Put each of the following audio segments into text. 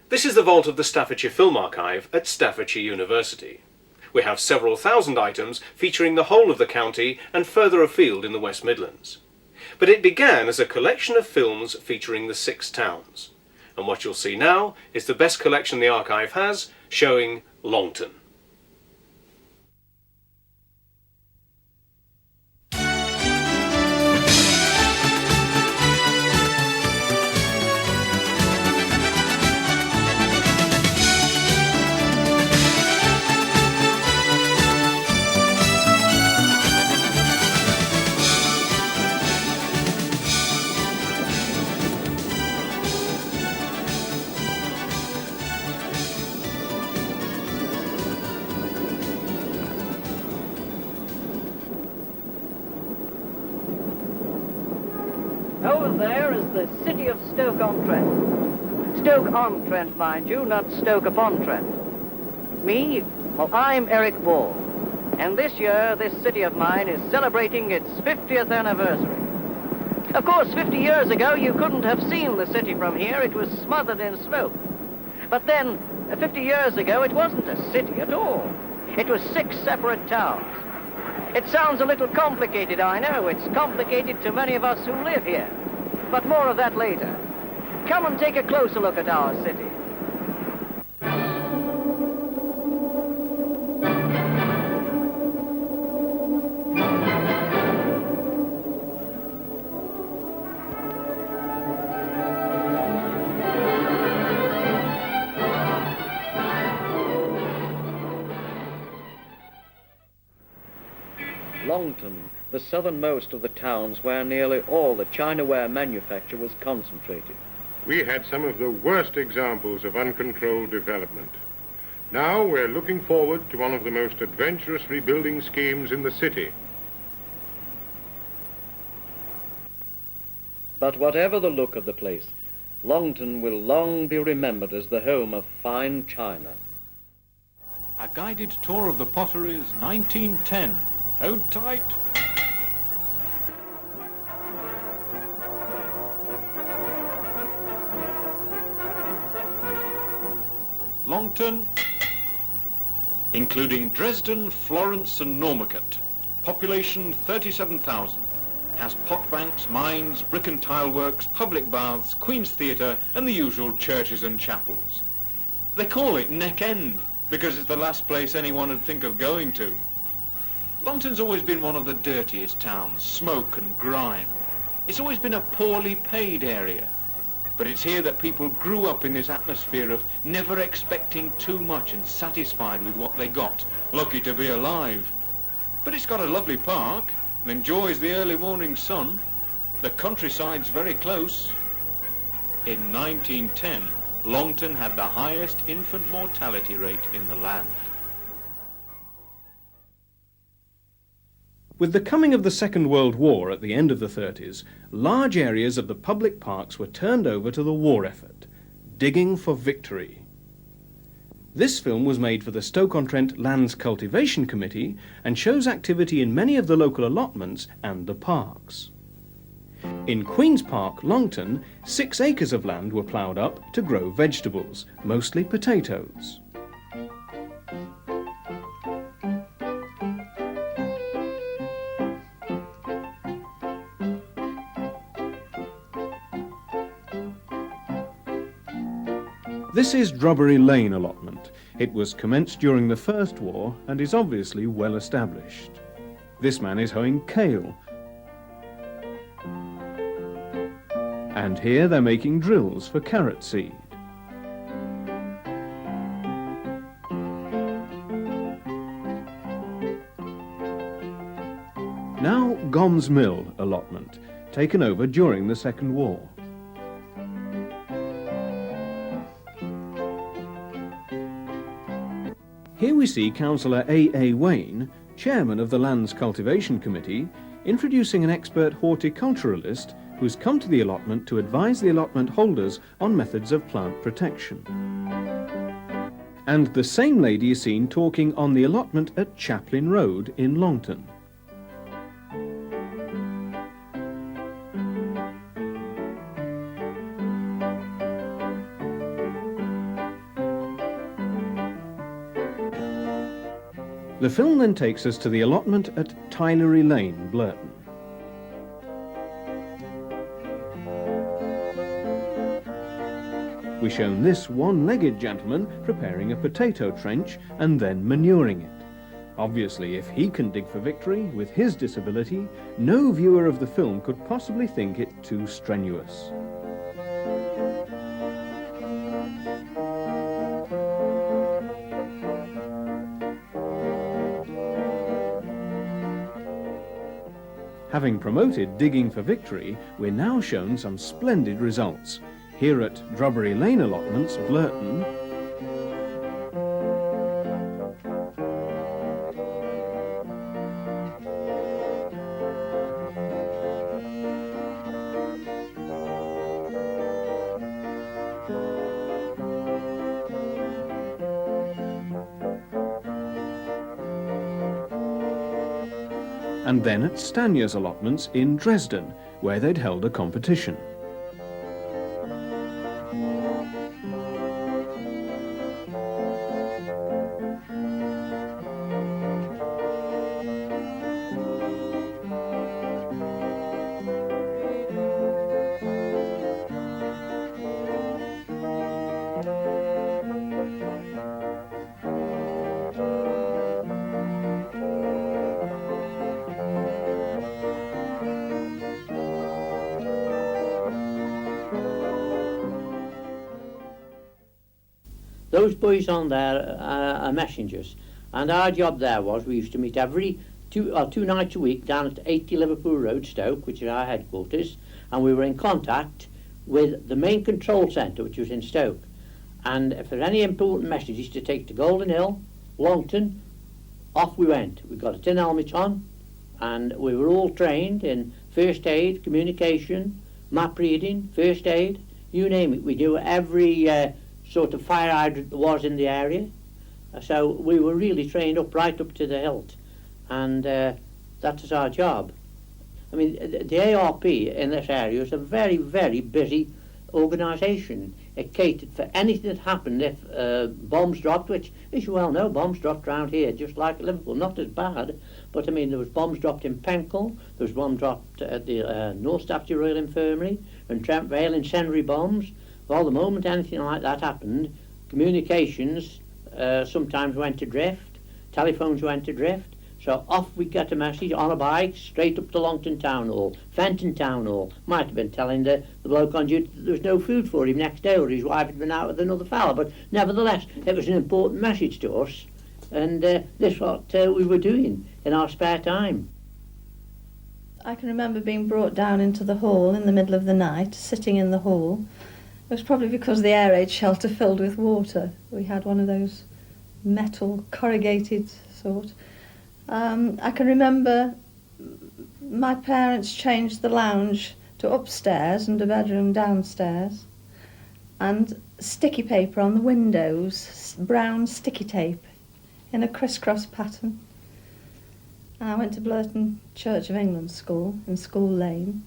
This is the vault of the Staffordshire Film Archive at Staffordshire University. We have several thousand items featuring the whole of the county and further afield in the West Midlands. But it began as a collection of films featuring the 6 towns. And what you'll see now is the best collection the archive has, showing Longton. Over there is the city of Stoke-on-Trent. Stoke-on-Trent, mind you, not Stoke-upon-Trent. Me? Well, I'm Eric Ball. And this year, this city of mine is celebrating its 50th anniversary. Of course, 50 years ago, you couldn't have seen the city from here. It was smothered in smoke. But then, 50 years ago, it wasn't a city at all. It was 6 separate towns. It sounds a little complicated, I know. It's complicated to many of us who live here. But more of that later. Come and take a closer look at our city. Longton, the southernmost of the towns where nearly all the chinaware manufacture was concentrated. We had some of the worst examples of uncontrolled development. Now we're looking forward to one of the most adventurous rebuilding schemes in the city. But whatever the look of the place, Longton will long be remembered as the home of fine china. A guided tour of the Pottery is 1910. Hold tight. Longton, including Dresden, Florence and Normancourt. Population 37,000. Has pot banks, mines, brick and tile works, public baths, Queen's Theatre and the usual churches and chapels. They call it Neck End because it's the last place anyone would think of going to. Longton's always been one of the dirtiest towns, smoke and grime. It's always been a poorly paid area. But it's here that people grew up in this atmosphere of never expecting too much and satisfied with what they got, lucky to be alive. But it's got a lovely park and enjoys the early morning sun. The countryside's very close. In 1910, Longton had the highest infant mortality rate in the land. With the coming of the Second World War at the end of the 30s, large areas of the public parks were turned over to the war effort, digging for victory. This film was made for the Stoke-on-Trent Lands Cultivation Committee and shows activity in many of the local allotments and the parks. In Queen's Park, Longton, 6 acres of land were ploughed up to grow vegetables, mostly potatoes. This is Drubbery Lane allotment. It was commenced during the First War and is obviously well established. This man is hoeing kale. And here they're making drills for carrot seed. Now Gom's Mill allotment, taken over during the Second War. Here we see Councillor A. Wayne, chairman of the Lands Cultivation Committee, introducing an expert horticulturalist who's come to the allotment to advise the allotment holders on methods of plant protection. And the same lady is seen talking on the allotment at Chaplin Road in Longton. The film then takes us to the allotment at Tylery Lane, Blurton. We're shown this one-legged gentleman preparing a potato trench and then manuring it. Obviously, if he can dig for victory with his disability, no viewer of the film could possibly think it too strenuous. Having promoted digging for victory, we're now shown some splendid results. Here at Drobbery Lane allotments, Blurton, and then at Stanya's allotments in Dresden, where they'd held a competition. Those boys on there are messengers, and our job there was we used to meet every two nights a week down at 80 Liverpool Road, Stoke, which is our headquarters, and we were in contact with the main control centre, which was in Stoke. And if there were any important messages to take to Golden Hill, Longton, off we went. We got a tin helmet on, and we were all trained in first aid, communication, map reading, first aid, you name it. We do every sort of fire hydrant there was in the area. So we were really trained up right up to the hilt, and that was our job. I mean, the ARP in this area is a very, very busy organisation. It catered for anything that happened if bombs dropped, which, as you well know, bombs dropped around here just like Liverpool, not as bad, but I mean there was bombs dropped in Penkhull, there was bomb dropped at the North Staffordshire Royal Infirmary, and Trent Vale, incendiary bombs. Well, the moment anything like that happened, communications sometimes went adrift, telephones went adrift, so off we get a message on a bike straight up to Longton Town Hall, Fenton Town Hall. Might have been telling the bloke on duty that there was no food for him next day, or his wife had been out with another fella, but nevertheless it was an important message to us, and this is what we were doing in our spare time. I can remember being brought down into the hall in the middle of the night, sitting in the hall. It was probably because the air raid shelter filled with water. We had one of those metal corrugated sort. I can remember my parents changed the lounge to upstairs and a bedroom downstairs, and sticky paper on the windows, brown sticky tape in a crisscross pattern. And I went to Blurton Church of England School in School Lane.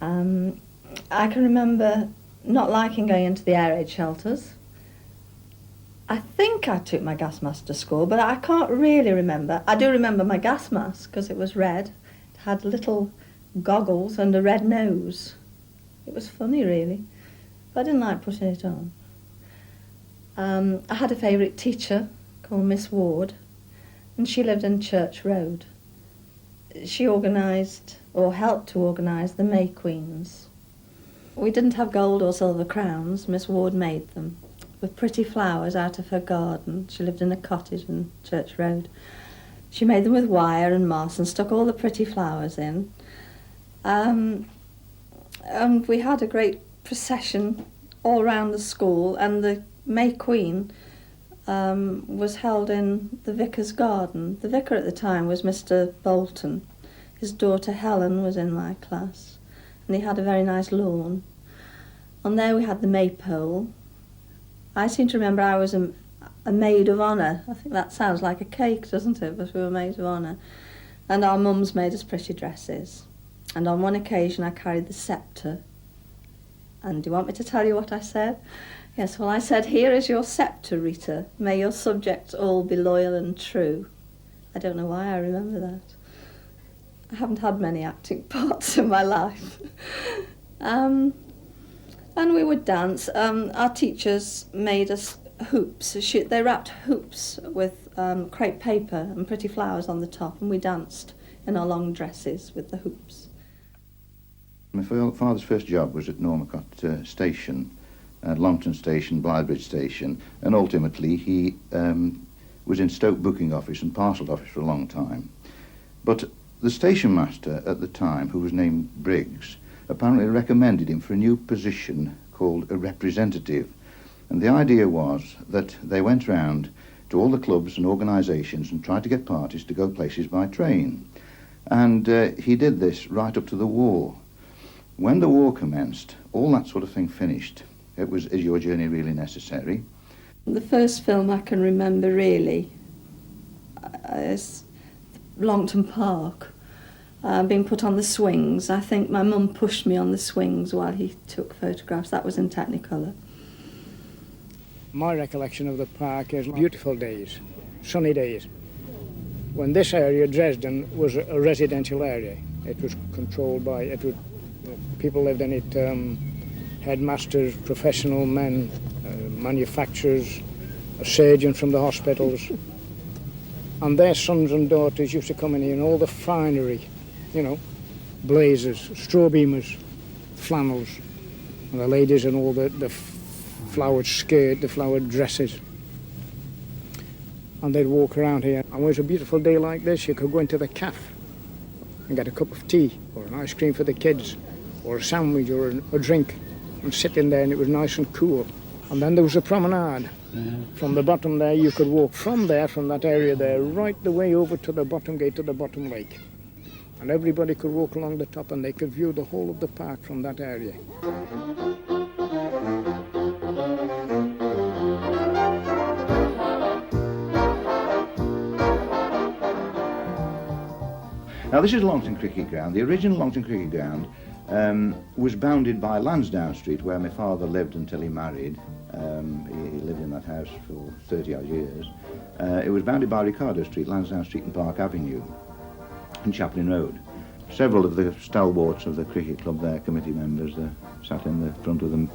I can remember not liking going into the air raid shelters. I think I took my gas mask to school, but I can't really remember. I do remember my gas mask because it was red. It had little goggles and a red nose. It was funny, really, but I didn't like putting it on. I had a favourite teacher called Miss Ward, and she lived in Church Road. She organised, or helped to organise, the May Queens. We didn't have gold or silver crowns. Miss Ward made them with pretty flowers out of her garden. She lived in a cottage in Church Road. She made them with wire and moss and stuck all the pretty flowers in. And we had a great procession all round the school, and the May Queen was held in the vicar's garden. The vicar at the time was Mr. Bolton. His daughter Helen was in my class, and he had a very nice lawn. On there we had the maypole. I seem to remember I was a maid of honour. I think that sounds like a cake, doesn't it? But we were maids of honour. And our mums made us pretty dresses. And on one occasion I carried the sceptre. And do you want me to tell you what I said? Yes, well, I said, "Here is your sceptre, Rita. May your subjects all be loyal and true." I don't know why I remember that. I haven't had many acting parts in my life. And we would dance. Our teachers made us hoops. They wrapped hoops with crepe paper and pretty flowers on the top, and we danced in our long dresses with the hoops. My father's first job was at Normacott Station, Longton Station, Blythebridge Station, and ultimately he was in Stoke booking office and parcel office for a long time. But the station master at the time, who was named Briggs, apparently recommended him for a new position called a representative. And the idea was that they went round to all the clubs and organisations and tried to get parties to go places by train. And he did this right up to the war. When the war commenced, all that sort of thing finished. It was, "Is your journey really necessary?" The first film I can remember really is Longton Park, being put on the swings. I think my mum pushed me on the swings while he took photographs. That was in Technicolor. My recollection of the park is beautiful days, sunny days, when this area, Dresden, was a residential area. It was controlled by, people lived in it, headmasters, professional men, manufacturers, a surgeon from the hospitals, and their sons and daughters used to come in here and all the finery, you know, blazers, straw beamers, flannels, and the ladies in all the flowered skirt, the flowered dresses. And they'd walk around here. And when it was a beautiful day like this, you could go into the cafe and get a cup of tea or an ice cream for the kids or a sandwich or a drink and sit in there, and it was nice and cool. And then there was a promenade. From the bottom there, you could walk from that area there, right the way over to the bottom gate to the bottom lake. And everybody could walk along the top and they could view the whole of the park from that area. Now this is Longton Cricket Ground. The original Longton Cricket Ground was bounded by Lansdowne Street, where my father lived until he married. He lived in that house for 30 odd years. It was bounded by Ricardo Street, Lansdowne Street and Park Avenue and Chaplin Road. Several of the stalwarts of the cricket club there, committee members, sat in the front of the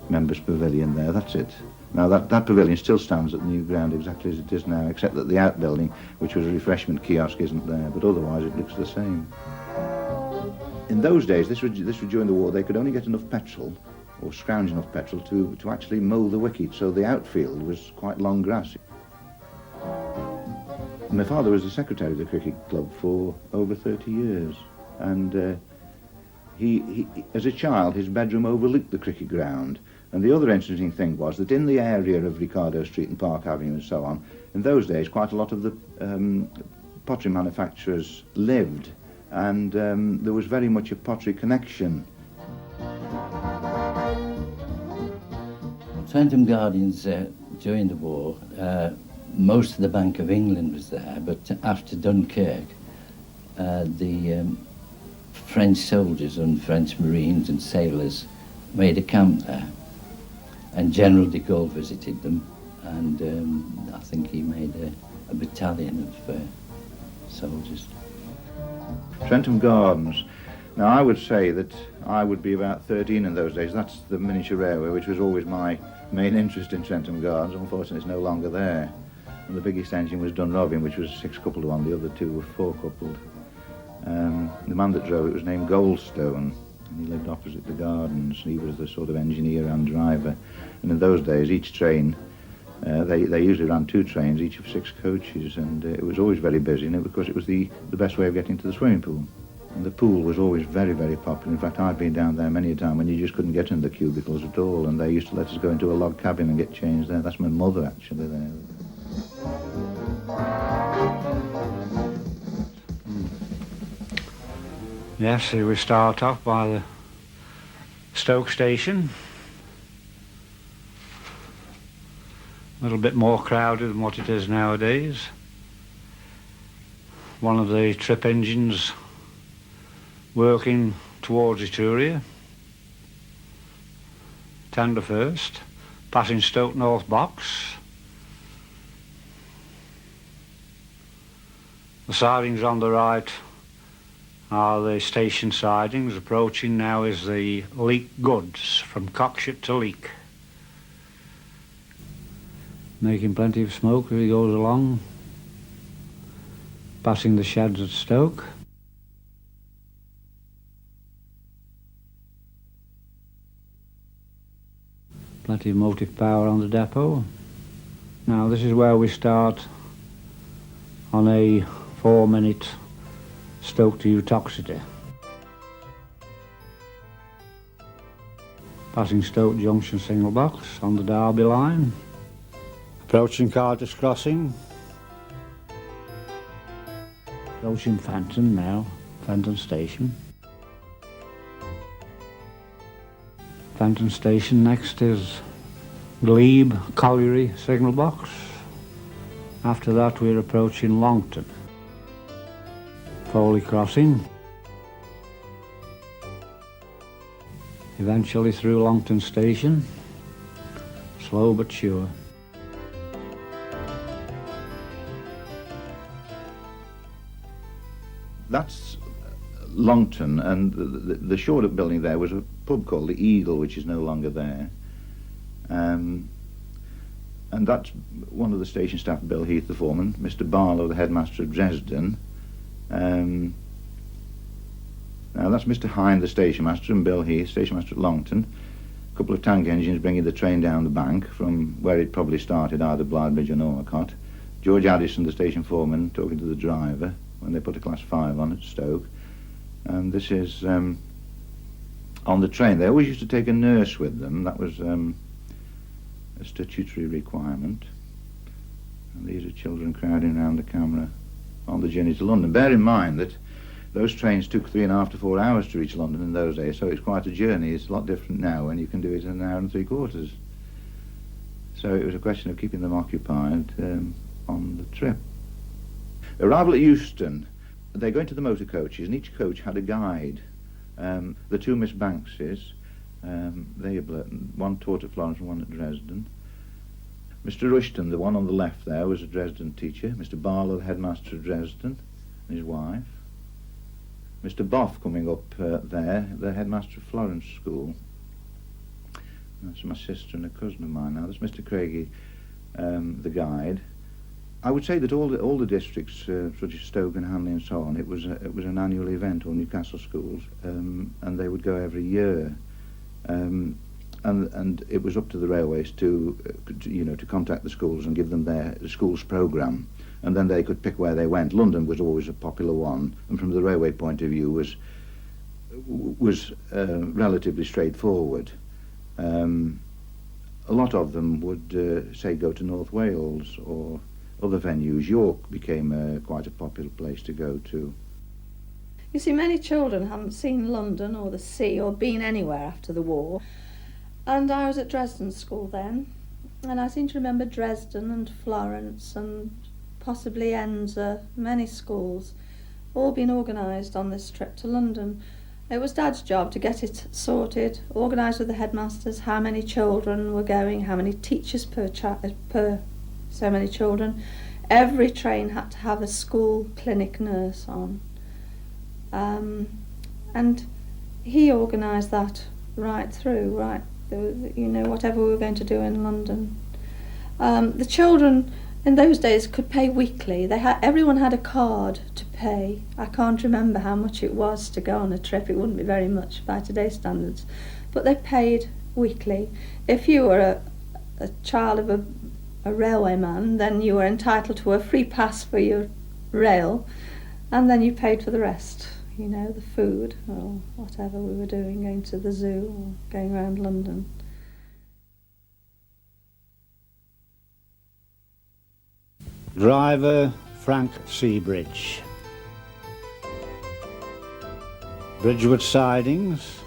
members' pavilion there. That's it. Now that pavilion still stands at the new ground exactly as it is now, except that the outbuilding, which was a refreshment kiosk, isn't there, but otherwise it looks the same. In those days, this was during the war, they could only get enough petrol, or scrounge enough petrol, to actually mow the wicket, so the outfield was quite long grass. My father was the secretary of the cricket club for over 30 years, and he, as a child, his bedroom overlooked the cricket ground. And the other interesting thing was that in the area of Ricardo Street and Park Avenue and so on, in those days quite a lot of the pottery manufacturers lived, and there was very much a pottery connection. Trentham Gardens, during the war, most of the Bank of England was there, but after Dunkirk, the French soldiers and French Marines and sailors made a camp there. And General de Gaulle visited them, and I think he made a battalion of soldiers. Trentham Gardens. Now I would say that I would be about 13 in those days. That's the miniature railway, which was always my main interest in Trentham Gardens. Unfortunately, it's no longer there. And the biggest engine was Dunrobin, which was 6-coupled one. The other two were 4-coupled. The man that drove it was named Goldstone. And he lived opposite the gardens. He was the sort of engineer and driver. And in those days, each train, they usually ran 2 trains, each of 6 coaches, and it was always very busy, and because it was the best way of getting to the swimming pool. And the pool was always very, very popular. In fact, I've been down there many a time when you just couldn't get in the cubicles at all, and they used to let us go into a log cabin and get changed there. That's my mother, actually, there. Yes, so we start off by the Stoke station. A little bit more crowded than what it is nowadays. One of the trip engines working towards Etruria. Tender first, passing Stoke North Box. The sidings on the right are the station sidings. Approaching now is the Leek goods from Cockshott to Leek. Making plenty of smoke as he goes along. Passing the sheds at Stoke. Plenty of motive power on the depot. Now this is where we start on a 4-minute Stoke to Utoxeter. Passing Stoke Junction single box on the Derby line. Approaching Carter's Crossing. Approaching Fenton now, Fenton Station. Fenton Station next is Glebe Colliery signal box. After that we're approaching Longton. Foley Crossing. Eventually through Longton Station. Slow but sure. That's Longton, and the shored-up building there was a pub called the Eagle, which is no longer there. And that's one of the station staff, Bill Heath, the foreman, Mr. Barlow, the headmaster of Dresden. Now that's Mr. Hind, the station master, and Bill Heath, station master at Longton. A couple of tank engines bringing the train down the bank from where it probably started, either Blythebridge or Norcott. George Addison, the station foreman, talking to the driver when they put a class 5 on at Stoke. And this is on the train. They always used to take a nurse with them. That was a statutory requirement. And these are children crowding around the camera on the journey to London. Bear in mind that those trains took 3.5 to 4 hours to reach London in those days, so it's quite a journey. It's a lot different now, and you can do it in 1 hour and 3/4. So it was a question of keeping them occupied on the trip. Arrival at Euston, they go into the motor coaches, and each coach had a guide. The 2 Miss Bankses, one taught at Florence and one at Dresden. Mr. Rushton, the one on the left there, was a Dresden teacher. Mr. Barlow, the headmaster of Dresden, and his wife. Mr. Boff coming up there, the headmaster of Florence School. That's my sister and a cousin of mine now. That's Mr. Craigie, the guide. I would say that all the districts, such as Stoke and Hanley and so on, it was an annual event, or Newcastle schools, and they would go every year, and it was up to the railways to contact the schools and give them the school's programme, and then they could pick where they went. London was always a popular one, and from the railway point of view was relatively straightforward. A lot of them would say go to North Wales or other venues. York became quite a popular place to go to. You see, many children haven't seen London or the sea or been anywhere after the war. And I was at Dresden School then, and I seem to remember Dresden and Florence and possibly Enza, many schools, all been organised on this trip to London. It was Dad's job to get it sorted, organised with the headmasters, how many children were going, how many teachers per so many children. Every train had to have a school clinic nurse on. And he organised that right through, whatever we were going to do in London. The children in those days could pay weekly. Everyone had a card to pay. I can't remember how much it was to go on a trip. It wouldn't be very much by today's standards. But they paid weekly. If you were a child of a railwayman, then you were entitled to a free pass for your rail, and then you paid for the rest, the food or whatever we were doing, going to the zoo or going around London. Driver Frank Seabridge. Bridgewood sidings.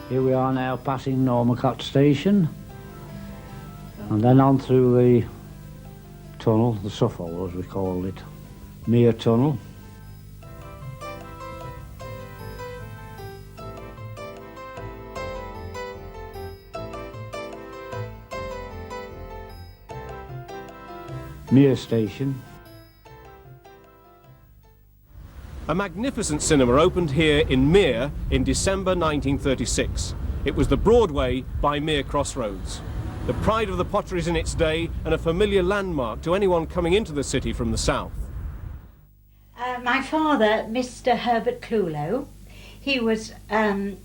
Here we are now passing Norcott Station, and then on through the tunnel, the Suffolk as we called it, Mere Tunnel. Mere Station. A magnificent cinema opened here in Mere in December 1936. It was the Broadway by Mere Crossroads. The pride of the Potteries in its day and a familiar landmark to anyone coming into the city from the south. My father, Mr. Herbert Clulow, he was a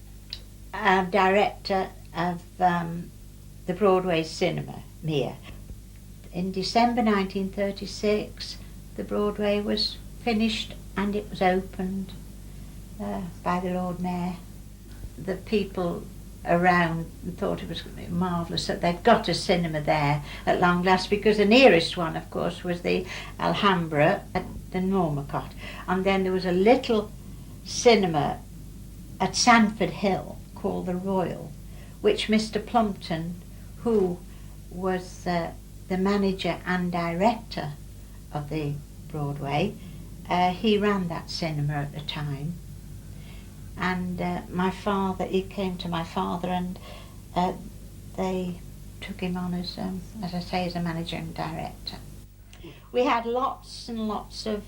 director of the Broadway Cinema, Mere. In December 1936, the Broadway was finished and it was opened by the Lord Mayor. The people around thought it was marvellous that they'd got a cinema there at long last, because the nearest one, of course, was the Alhambra at the Normacott. And then there was a little cinema at Sandford Hill called the Royal, which Mr. Plumpton, who was the manager and director of the Broadway, he ran that cinema at the time. And my father, he came to my father and they took him on as I say, as a manager and director. We had lots and lots of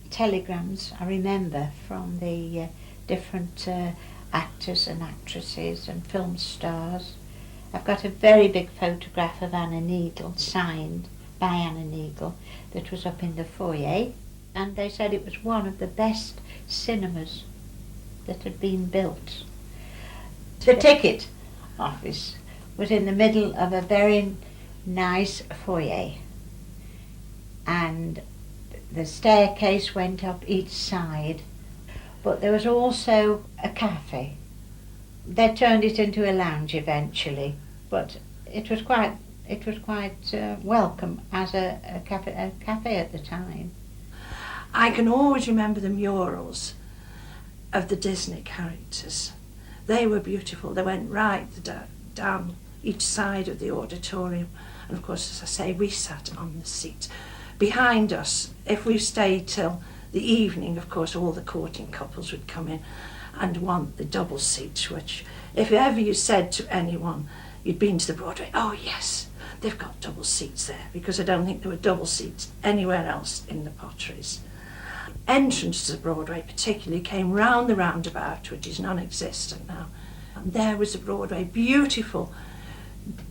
telegrams, I remember, from the different actors and actresses and film stars. I've got a very big photograph of Anna Needle, signed by Anna Needle, that was up in the foyer, and they said it was one of the best cinemas that had been built. The ticket office was in the middle of a very nice foyer, and the staircase went up each side, but there was also a cafe. They turned it into a lounge eventually, but it was quite welcome as a cafe at the time. I can always remember the murals of the Disney characters. They were beautiful. They went right down each side of the auditorium, and of course, as I say, we sat on the seat. Behind us, if we stayed till the evening, of course, all the courting couples would come in and want the double seats, which, if ever you said to anyone you'd been to the Broadway, oh yes, they've got double seats there, because I don't think there were double seats anywhere else in the Potteries. Entrance to the Broadway particularly came round the roundabout, which is non-existent now. And there was the Broadway, beautiful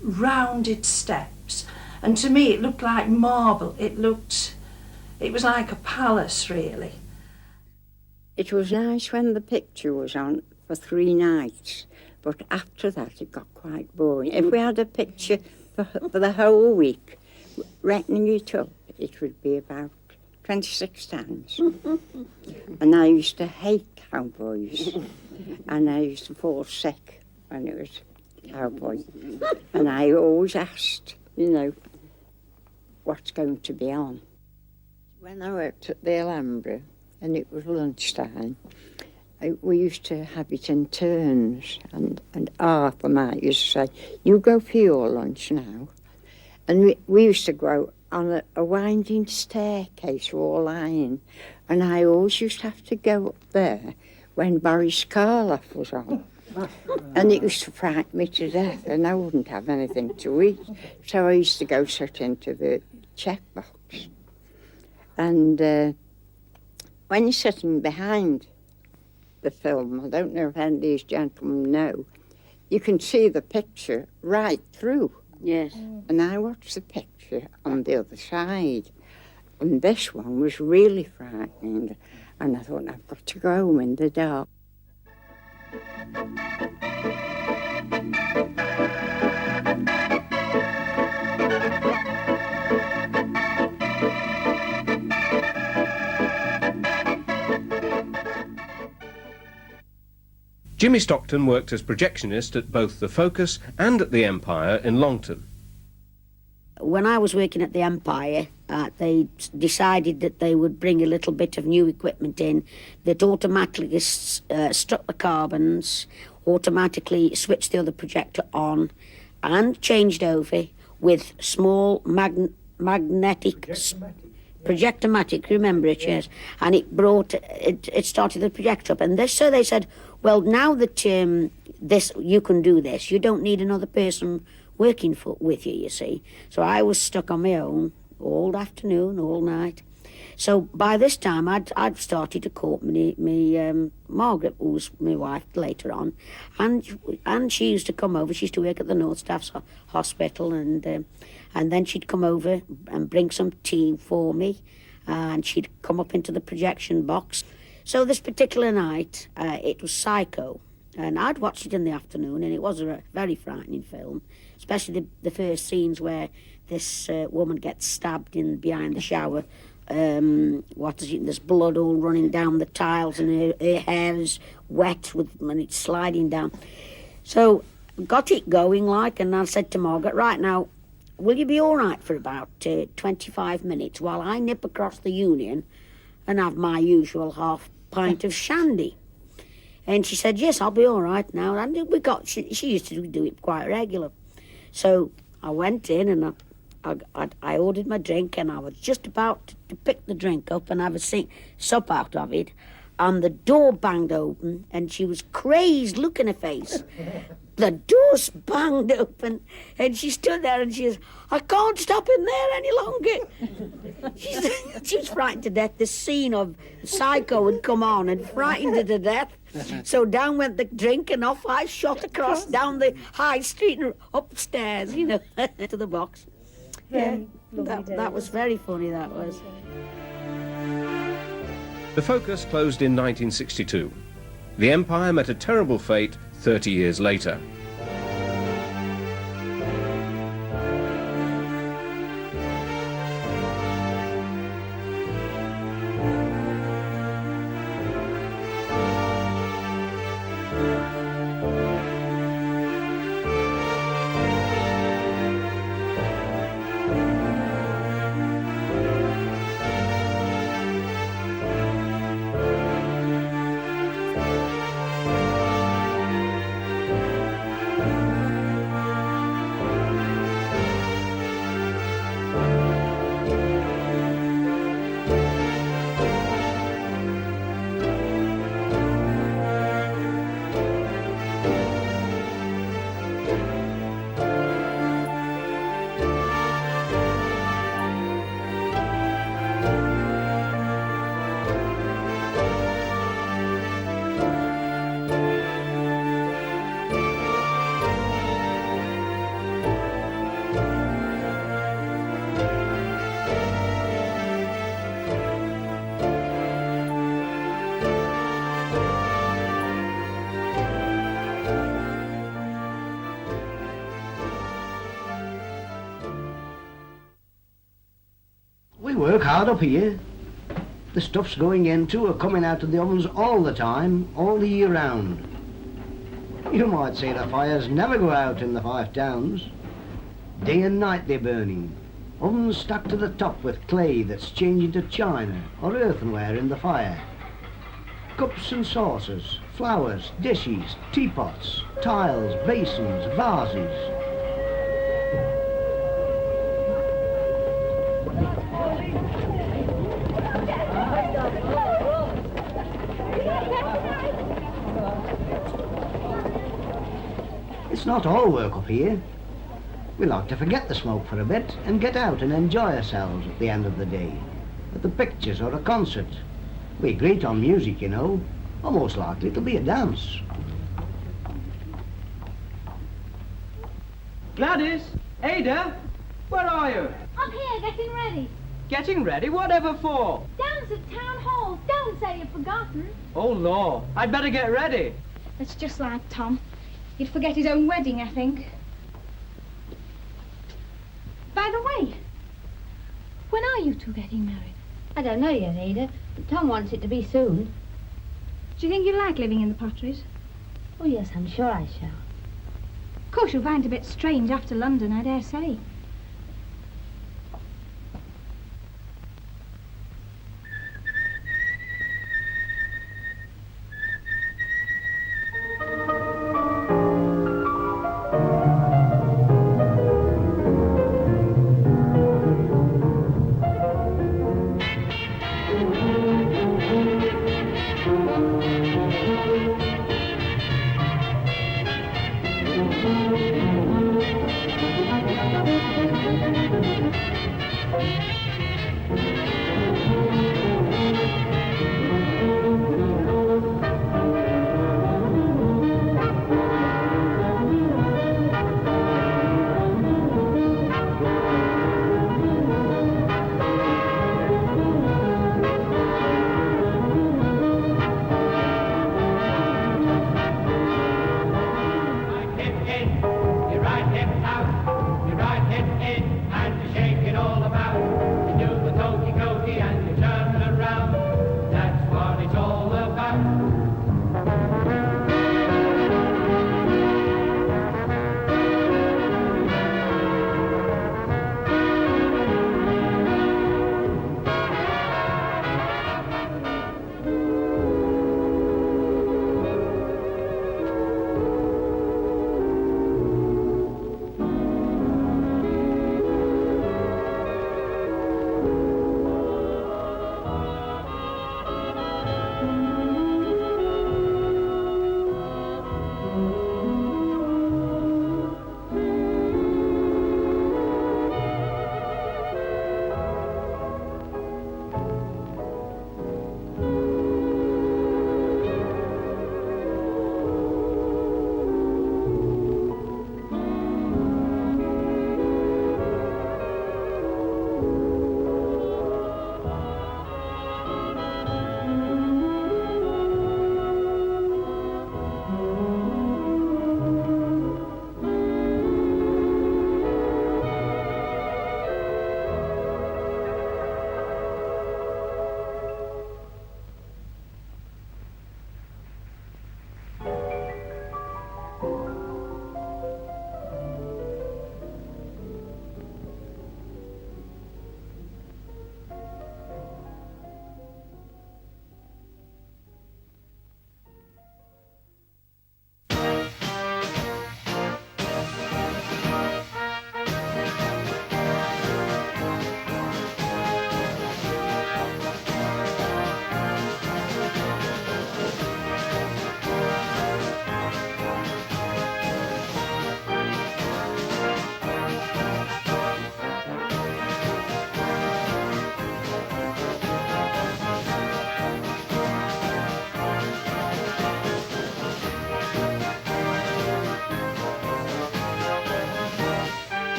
rounded steps, and to me it looked like marble. It was like a palace, really. It was nice when the picture was on for 3 nights, but after that it got quite boring. If we had a picture for the whole week, reckoning it up, it would be about 26 times. And I used to hate cowboys, and I used to fall sick when it was cowboy. And I always asked, what's going to be on. When I worked at the Alhambra, and it was lunchtime, we used to have it in turns, and Arthur might used to say, you go for your lunch now. And we used to go on a winding staircase all lying, and I always used to have to go up there when Boris Karloff was on. And it used to frighten me to death, and I wouldn't have anything to eat. So I used to go sit into the checkbox. And when you're sitting behind the film, I don't know if any of these gentlemen know, you can see the picture right through. Yes. And I watched the picture on the other side, and this one was really frightening, and I thought, I've got to go home in the dark. Jimmy Stockton worked as projectionist at both the Focus and at the Empire in Longton. When I was working at the Empire, they decided that they would bring a little bit of new equipment in that automatically struck the carbons, automatically switched the other projector on, and changed over with small magnetic... Projectomatic, remember it, yes. And it started the projector up. And so they said, well, now that you can do this, you don't need another person working with you, you see. So I was stuck on my own all afternoon, all night. So by this time, I'd started to court me Margaret, who was my wife later on, and she used to come over. She used to work at the North Staff's Hospital, and then she'd come over and bring some tea for me, and she'd come up into the projection box. So this particular night, it was Psycho, and I'd watched it in the afternoon, and it was a very frightening film, especially the first scenes where this woman gets stabbed behind the shower. There's blood all running down the tiles, and her hair is wet and it's sliding down. So got it going and I said to Margaret, right now, will you be all right for about 25 minutes while I nip across the Union and have my usual half pint of shandy? And she said, yes, I'll be all right now. And she used to do it quite regular. So I went in and I ordered my drink, and I was just about to pick the drink up and have a sup out of it, and the door banged open, and she was crazed. Look in her face. The door's banged open, and she stood there and she says, I can't stop in there any longer. She was frightened to death. This scene of Psycho had come on and frightened her to death. So down went the drink, and off I shot across down the high street and upstairs, to the box. Yeah, that was very funny, that was. The Focus closed in 1962. The Empire met a terrible fate 30 years later. We work hard up here. The stuff's going into or coming out of the ovens all the time, all the year round. You might say the fires never go out in the Five Towns. Day and night they're burning. Ovens stuck to the top with clay that's changing to china or earthenware in the fire. Cups and saucers, flowers, dishes, teapots, tiles, basins, vases. It's not all work up here. We like to forget the smoke for a bit and get out and enjoy ourselves at the end of the day, at the pictures or a concert. We greet on music, almost likely it'll be a dance. Gladys, Ada, where are you? I'm here, getting ready. Getting ready? Whatever for? Dance at Town Hall. Don't say you've forgotten. Oh, Lord, I'd better get ready. It's just like Tom. He'd forget his own wedding, I think. By the way, when are you two getting married? I don't know yet, Ada, but Tom wants it to be soon. Do you think you like living in the Potteries? Oh, yes, I'm sure I shall. Of course, you'll find it a bit strange after London, I dare say.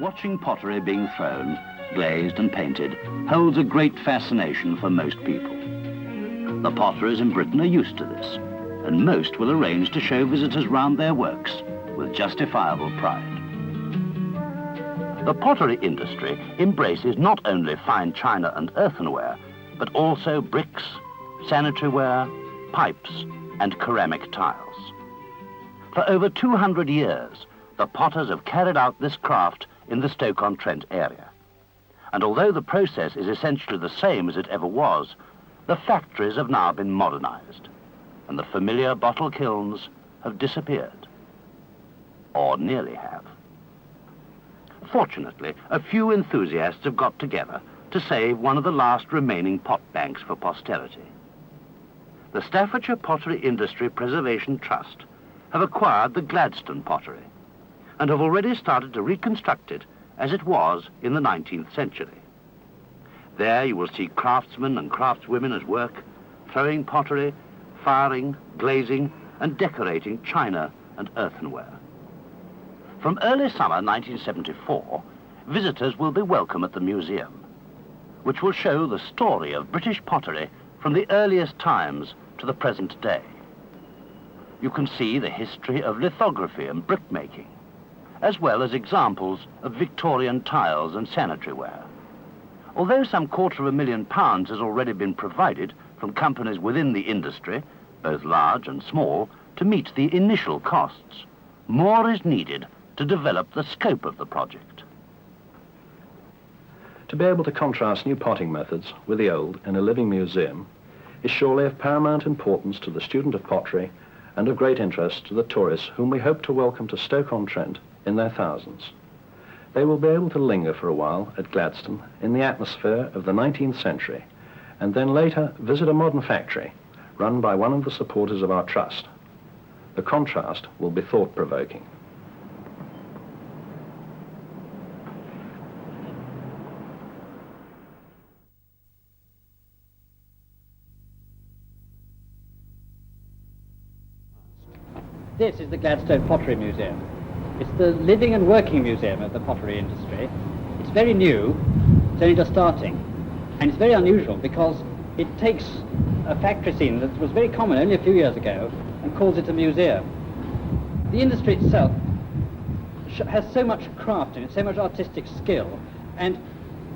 Watching pottery being thrown, glazed and painted, holds a great fascination for most people. The potterers in Britain are used to this, and most will arrange to show visitors round their works with justifiable pride. The pottery industry embraces not only fine china and earthenware, but also bricks, sanitary ware, pipes, and ceramic tiles. For over 200 years, the potters have carried out this craft in the Stoke-on-Trent area. And although the process is essentially the same as it ever was, the factories have now been modernized, and the familiar bottle kilns have disappeared, or nearly have. Fortunately, a few enthusiasts have got together to save one of the last remaining pot banks for posterity. The Staffordshire Pottery Industry Preservation Trust have acquired the Gladstone pottery and have already started to reconstruct it as it was in the 19th century. There you will see craftsmen and craftswomen at work, throwing pottery, firing, glazing, and decorating china and earthenware. From early summer 1974, visitors will be welcome at the museum, which will show the story of British pottery from the earliest times to the present day. You can see the history of lithography and brickmaking, as well as examples of Victorian tiles and sanitary ware. Although some £250,000 has already been provided from companies within the industry, both large and small, to meet the initial costs, more is needed to develop the scope of the project. To be able to contrast new potting methods with the old in a living museum is surely of paramount importance to the student of pottery and of great interest to the tourists whom we hope to welcome to Stoke-on-Trent in their thousands. They will be able to linger for a while at Gladstone in the atmosphere of the 19th century and then later visit a modern factory run by one of the supporters of our trust. The contrast will be thought-provoking. This is the Gladstone Pottery Museum. It's the living and working museum of the pottery industry. It's very new, it's only just starting, and it's very unusual because it takes a factory scene that was very common only a few years ago and calls it a museum. The industry itself has so much craft in it, so much artistic skill, and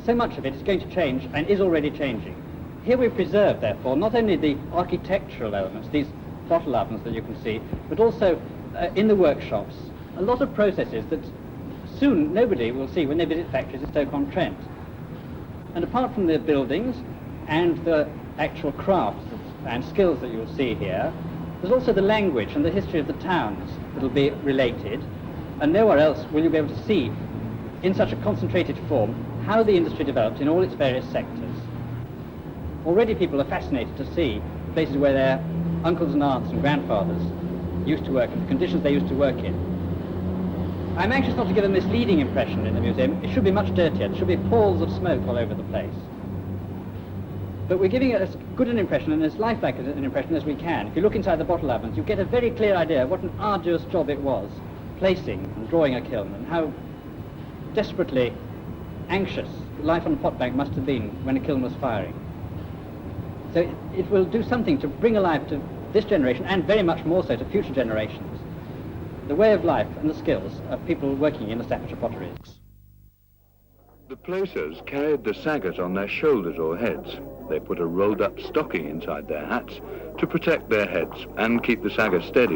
so much of it is going to change and is already changing. Here we preserve, therefore, not only the architectural elements, these bottle ovens that you can see, but also in the workshops, a lot of processes that soon nobody will see when they visit factories at Stoke-on-Trent. And apart from the buildings and the actual crafts and skills that you'll see here, there's also the language and the history of the towns that will be related, and nowhere else will you be able to see in such a concentrated form how the industry developed in all its various sectors. Already people are fascinated to see places where their uncles and aunts and grandfathers used to work and the conditions they used to work in. I'm anxious not to give a misleading impression in the museum. It should be much dirtier. There should be palls of smoke all over the place. But we're giving it as good an impression and as lifelike an impression as we can. If you look inside the bottle ovens, you get a very clear idea of what an arduous job it was, placing and drawing a kiln, and how desperately anxious life on a pot bank must have been when a kiln was firing. So it will do something to bring alive to this generation, and very much more so to future generations, the way of life and the skills of people working in the Staffordshire potteries. The placers carried the saggart on their shoulders or heads. They put a rolled-up stocking inside their hats to protect their heads and keep the saggart steady.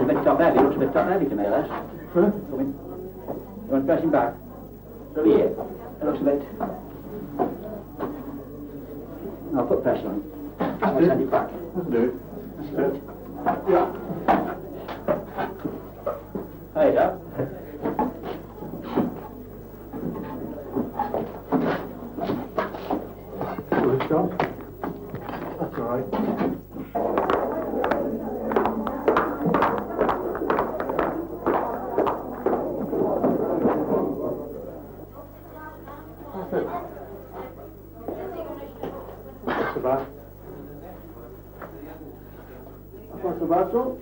Lift up heavy, you lift up heavy to me, lass. You want to press him back? So here, it looks a bit. I'll put pressure on. I'll send it back. Let's do it. That's it. Yeah. Hey, yeah. Good job. What's the bad? What's the bad, son?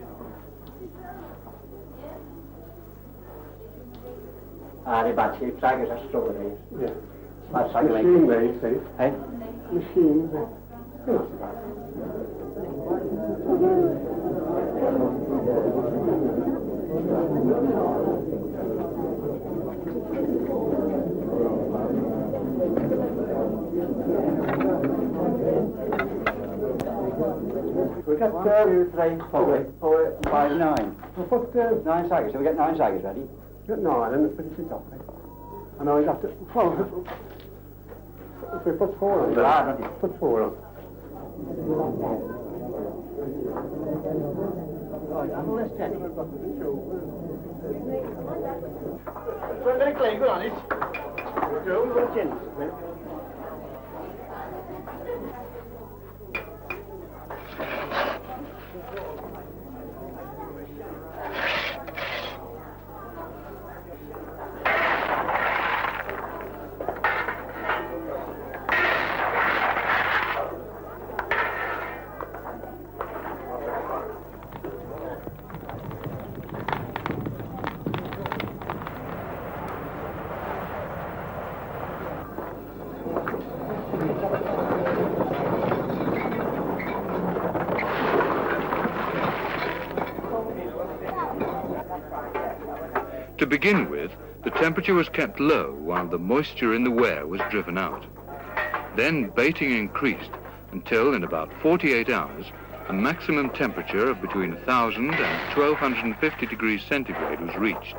The bad sheep saggers are strawberries. Yeah. Bad sagger like Machine there, you see. Eh? Machine there. Not so bad. We got 2, 3, 4, 5, 9. We'll put 9 saggers. So we get 9 saggers ready. Got 9 and finish it off. I know he's got to. Well, if we put 4 on. Put 4 on. So very clean, good on it. To begin with, the temperature was kept low while the moisture in the ware was driven out. Then baiting increased until in about 48 hours, a maximum temperature of between 1,000 and 1,250 degrees centigrade was reached.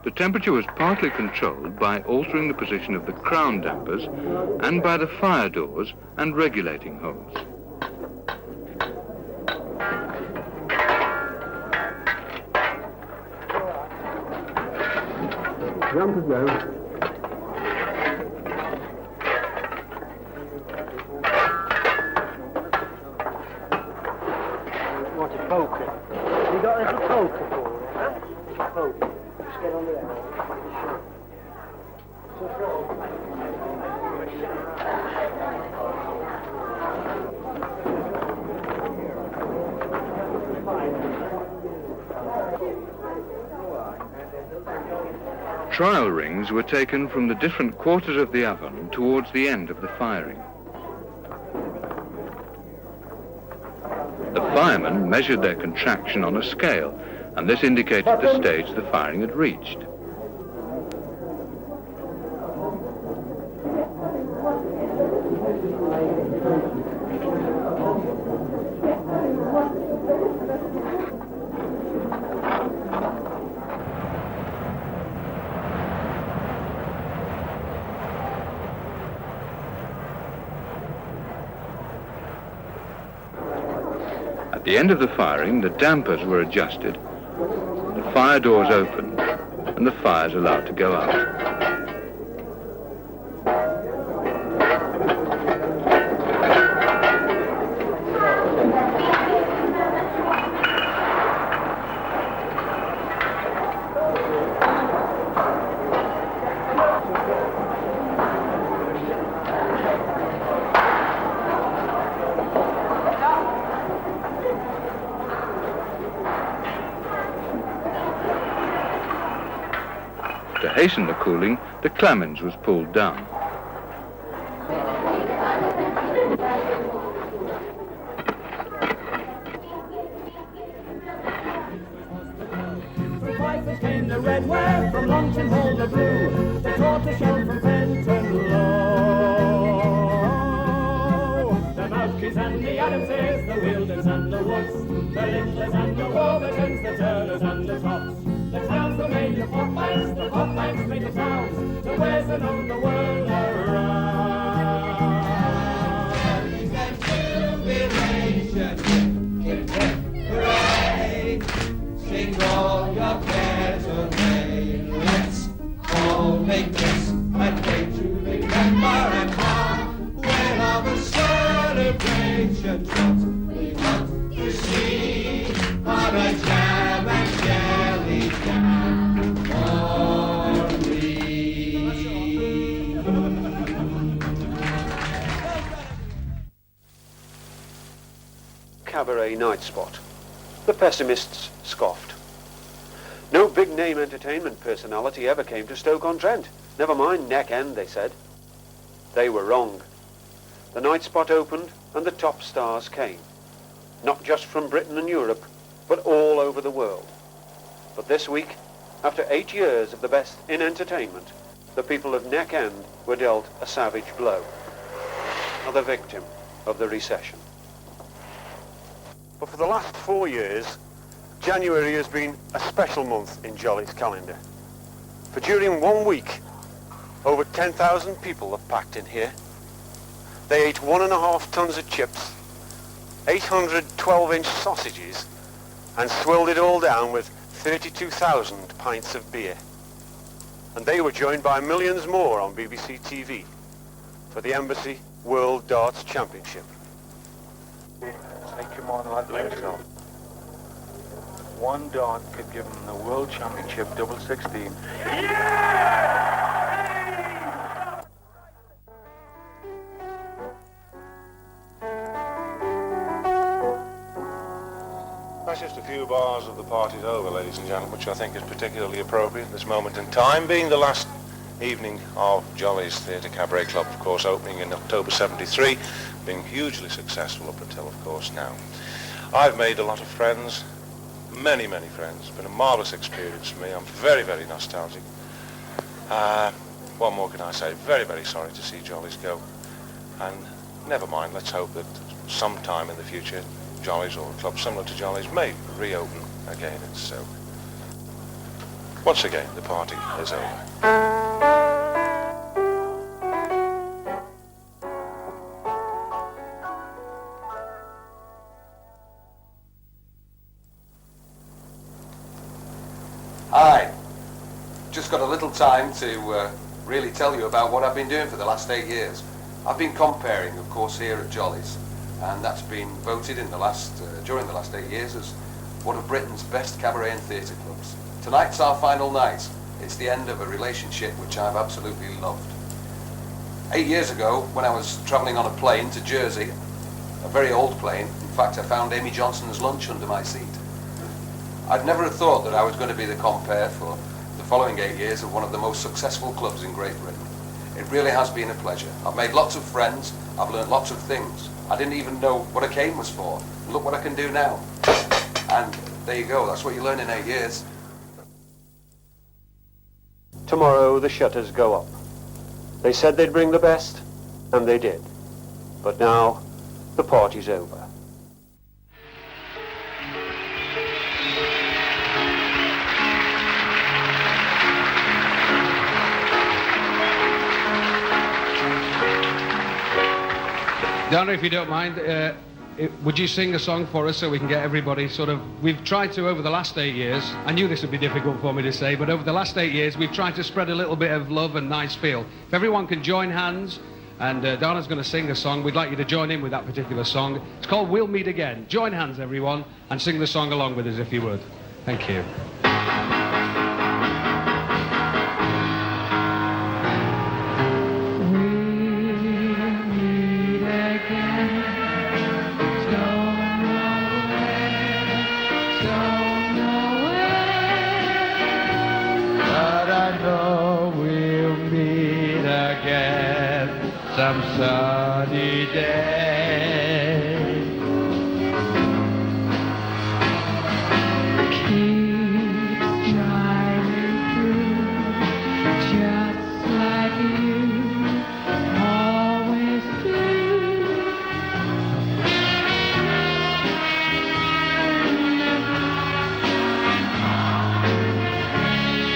The temperature was partly controlled by altering the position of the crown dampers and by the fire doors and regulating holes. Dampers now. Want a poker? You got a little poker for it? Huh? Poker. Just get under there. Trial rings were taken from the different quarters of the oven towards the end of the firing. The firemen measured their contraction on a scale, and this indicated the stage the firing had reached. At the end of the firing, the dampers were adjusted, the fire doors opened, and the fires allowed to go out. To hasten the cooling, the clamens was pulled down. From Pipers came the red ware, from Longton Hall the blue, the tortoiseshell from Fenton Low. The Malkins and the Adamses, the Wildens and the Woods, the Lindlers and the Warburtons, the Turners and the Tops. The towns were made of hot banks, the hot banks made the towns, the wares along the world around. Jubilation, hooray! Saturday night spot. The pessimists scoffed. No big-name entertainment personality ever came to Stoke-on-Trent. Never mind Neck End, they said. They were wrong. The night spot opened and the top stars came. Not just from Britain and Europe, but all over the world. But this week, after 8 years of the best in entertainment, the people of Neck End were dealt a savage blow. Another victim of the recession. But for the last 4 years, January has been a special month in Jollies' calendar. For during 1 week, over 10,000 people have packed in here. They ate 1.5 tons of chips, 800 12-inch sausages, and swilled it all down with 32,000 pints of beer. And they were joined by millions more on BBC TV for the Embassy World Darts Championship. Take him on like Longton. One dart could give him the World Championship double 16. That's just a few bars of the party's over, ladies and gentlemen, which I think is particularly appropriate at this moment in time, being the last evening of Jollies Theatre Cabaret Club, of course, opening in October 73, being hugely successful up until, of course, now. I've made a lot of friends, many, many friends. It's been a marvellous experience for me. I'm very, very nostalgic. What more can I say? Very, very sorry to see Jollies go. And never mind, let's hope that sometime in the future, Jollies or a club similar to Jollies may reopen again. So, once again, the party is over. Hi. Just got a little time to really tell you about what I've been doing for the last 8 years. I've been comparing, of course, here at Jollies, and that's been voted in the during the last 8 years as one of Britain's best cabaret and theatre clubs. Tonight's our final night. It's the end of a relationship which I've absolutely loved. 8 years ago, when I was travelling on a plane to Jersey, a very old plane, in fact I found Amy Johnson's lunch under my seat. I'd never have thought that I was going to be the compere for the following 8 years of one of the most successful clubs in Great Britain. It really has been a pleasure. I've made lots of friends, I've learnt lots of things. I didn't even know what a cane was for. Look what I can do now. And there you go, that's what you learn in 8 years. Tomorrow the shutters go up. They said they'd bring the best, and they did. But now, the party's over. Donna, if you don't mind, would you sing a song for us so we can get everybody sort of... We've tried to, over the last 8 years, I knew this would be difficult for me to say, but over the last 8 years, we've tried to spread a little bit of love and nice feel. If everyone can join hands, and Donna's going to sing a song, we'd like you to join in with that particular song. It's called We'll Meet Again. Join hands, everyone, and sing the song along with us, if you would. Thank you. Some sunny day. Keep shining through, just like you always do.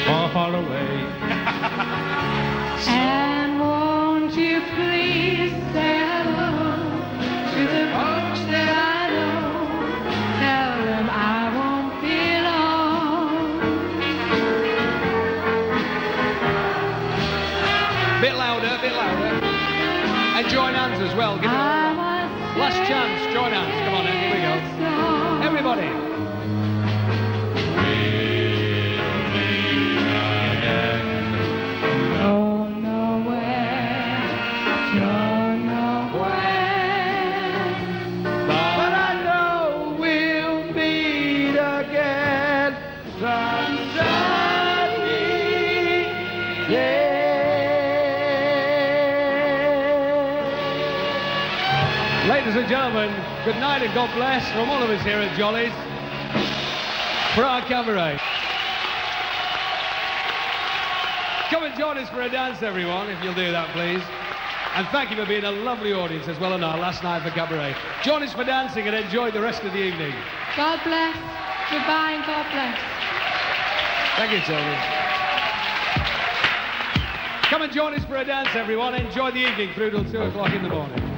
Far, far away. And won't you please say hello sunny day. Ladies and gentlemen, good night and God bless from all of us here at Jollies for our cabaret. Come and join us for a dance, everyone, if you'll do that, please. And thank you for being a lovely audience as well on our last night for cabaret. Join us for dancing and enjoy the rest of the evening. God bless. Goodbye and God bless. Thank you, Tony. Come and join us for a dance, everyone. Enjoy the evening through till 2 o'clock in the morning.